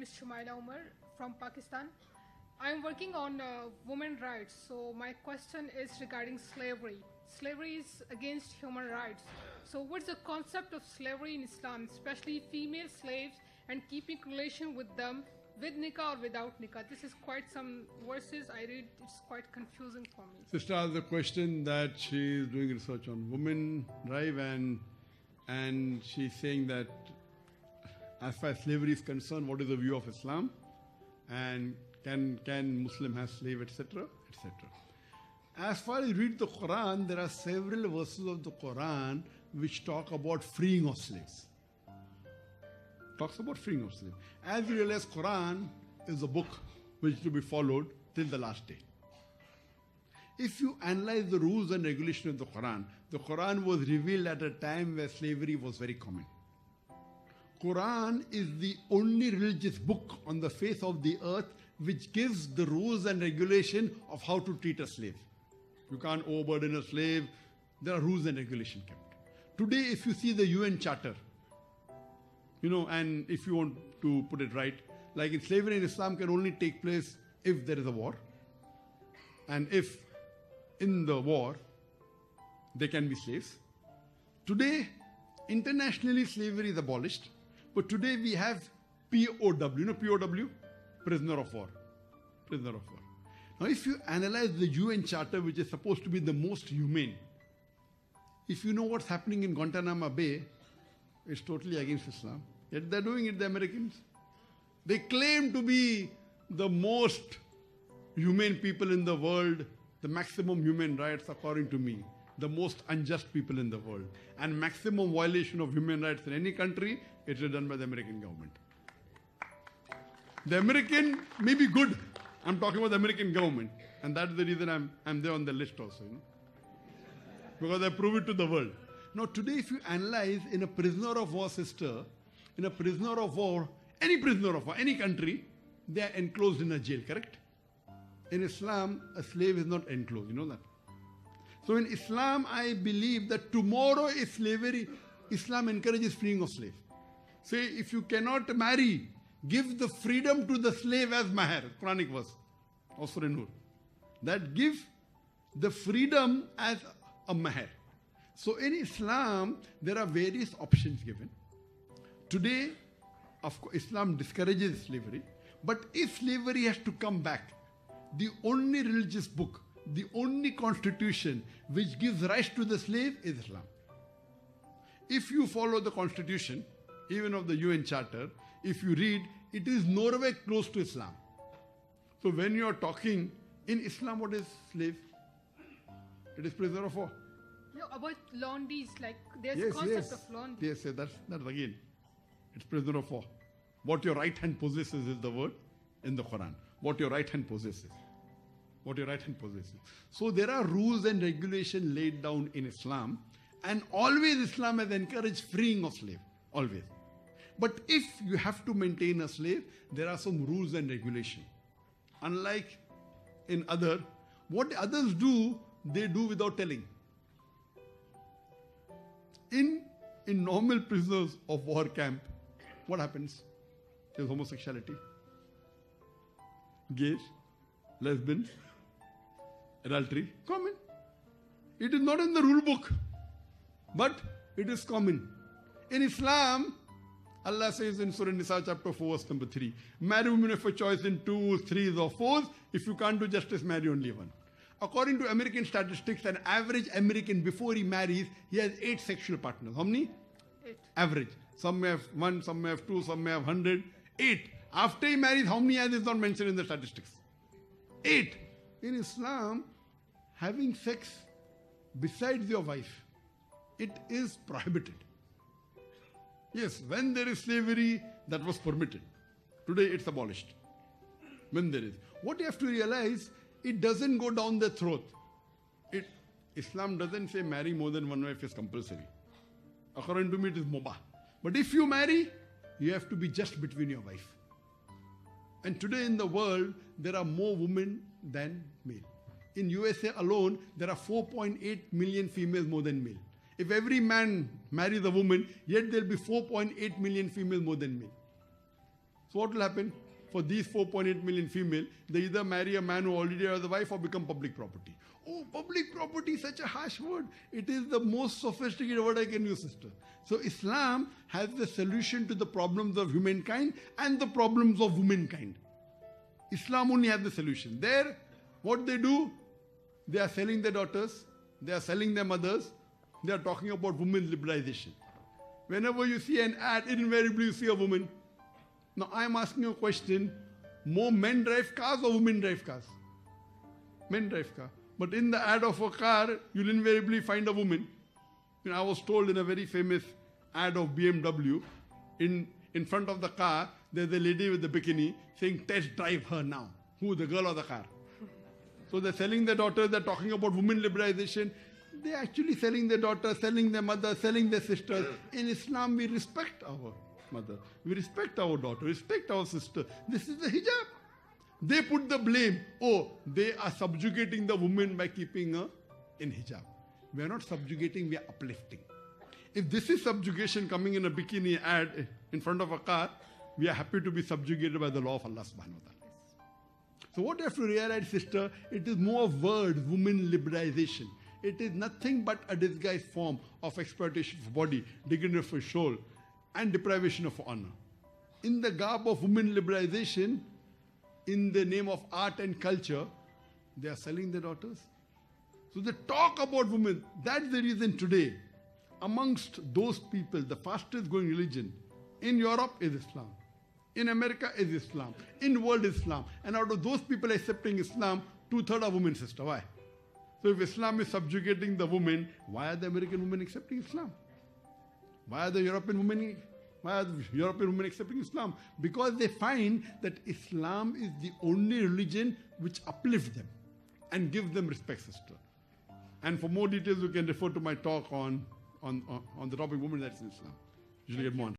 is Shumaila Umar from Pakistan. I am working on women rights. So my question is regarding slavery. Slavery is against human rights. So what's the concept of slavery in Islam, especially female slaves and keeping relation with them with nikah or without nikah? This is quite some verses I read. It's quite confusing for me. Sister asked the question that she is doing research on women drive and she's saying that as far as slavery is concerned, what is the view of Islam? And can Muslim have slave, etc., etc. As far as you read the Quran, there are several verses of the Quran which talk about freeing of slaves. Talks about freeing of slaves. As you realize, Quran is a book which is to be followed till the last day. If you analyze the rules and regulations of the Quran was revealed at a time where slavery was very common. Quran is the only religious book on the face of the earth which gives the rules and regulation of how to treat a slave. You can't overburden a slave. There are rules and regulations kept. Today, if you see the UN Charter, and if you want to put it right, like in slavery in Islam can only take place if there is a war. And if in the war, there can be slaves. Today, internationally slavery is abolished. But today we have POW. You know POW? Prisoner of war. Prisoner of war. Now if you analyze the UN Charter, which is supposed to be the most humane, if you know what's happening in Guantanamo Bay, it's totally against Islam. Yet they're doing it, the Americans. They claim to be the most humane people in the world, the maximum human rights according to me, the most unjust people in the world. And maximum violation of human rights in any country, it is done by the American government. The American may be good. I'm talking about the American government. And that's the reason I'm there on the list also. Because I prove it to the world. Now today if you analyze in a prisoner of war, sister, in a prisoner of war, any prisoner of war, any country, they are enclosed in a jail, correct? In Islam, a slave is not enclosed. You know that? So in Islam, I believe that tomorrow is slavery. Islam encourages freeing of slave. Say, if you cannot marry, give the freedom to the slave as maher. Quranic verse. Also in Nur. That give the freedom as a maher. So in Islam, there are various options given. Today, of course, Islam discourages slavery. But if slavery has to come back, the only religious book, the only constitution which gives rights to the slave is Islam. If you follow the constitution, even of the UN Charter, if you read, it is nowhere close to Islam. So when you are talking in Islam, what is slave? It is prisoner of war. No, about laundries, like there's a concept of laundry. Yes, that's again. It's prisoner of war. What your right hand possesses is the word in the Quran. What your right hand possesses. What your right hand possesses. So there are rules and regulations laid down in Islam, and always Islam has encouraged freeing of slave. Always. But if you have to maintain a slave, there are some rules and regulations. Unlike in what others do, they do without telling. In normal prisoners of war camp, what happens? There's homosexuality, gays, lesbians, adultery, common. It is not in the rule book, but it is common. In Islam, Allah says in Surah Nisa chapter 4 verse number 3, marry women of a choice in 2s, 3s or 4s. If you can't do justice, marry only one. According to American statistics, an average American before he marries, he has 8 sexual partners. How many? 8. Average. Some may have 1, some may have 2, some may have 100. 8. After he marries, how many has is not mentioned in the statistics? 8. In Islam, having sex besides your wife, it is prohibited. Yes, when there is slavery, that was permitted. Today it's abolished. When there is. What you have to realize, it doesn't go down the throat. Islam doesn't say marry more than one wife is compulsory. According to me, it is mubah. But if you marry, you have to be just between your wife. And today in the world, there are more women than male. In USA alone, there are 4.8 million females more than male. If every man marries a woman, yet there will be 4.8 million females more than male. So what will happen? For these 4.8 million female, they either marry a man who already has a wife or become public property. Oh, public property is such a harsh word. It is the most sophisticated word I can use, sister. So Islam has the solution to the problems of humankind and the problems of womankind. Islam only has the solution. There, what they do, they are selling their daughters, they are selling their mothers, they are talking about women's liberalization. Whenever you see an ad, invariably you see a woman. Now I am asking you a question, more men drive cars or women drive cars? Men drive cars. But in the ad of a car, you'll invariably find a woman. I was told in a very famous ad of BMW, in front of the car, there's a lady with a bikini saying, test drive her now. Who, the girl or the car? So they're selling their daughters, they're talking about women liberalization. They're actually selling their daughters, selling their mothers, selling their sisters. In Islam, we respect our mother. We respect our daughter, respect our sister. This is the hijab. They put the blame. Oh, they are subjugating the woman by keeping her in hijab. We are not subjugating, we are uplifting. If this is subjugation coming in a bikini ad in front of a car, we are happy to be subjugated by the law of Allah subhanahu wa ta'ala. So what you have to realize, sister, it is more of words, women liberalization. It is nothing but a disguised form of exploitation of body, dignity of soul, and deprivation of honor. In the garb of women liberalization, in the name of art and culture, they are selling their daughters. So they talk about women. That's the reason today, amongst those people, the fastest growing religion in Europe is Islam. In America is Islam. In the world is Islam. And out of those people accepting Islam, 2/3 are women, sister. Why? So if Islam is subjugating the women, why are the American women accepting Islam? Why are the European women accepting Islam? Because they find that Islam is the only religion which uplifts them and gives them respect, sister. And for more details, you can refer to my talk on the topic women rights in Islam. Usually get more.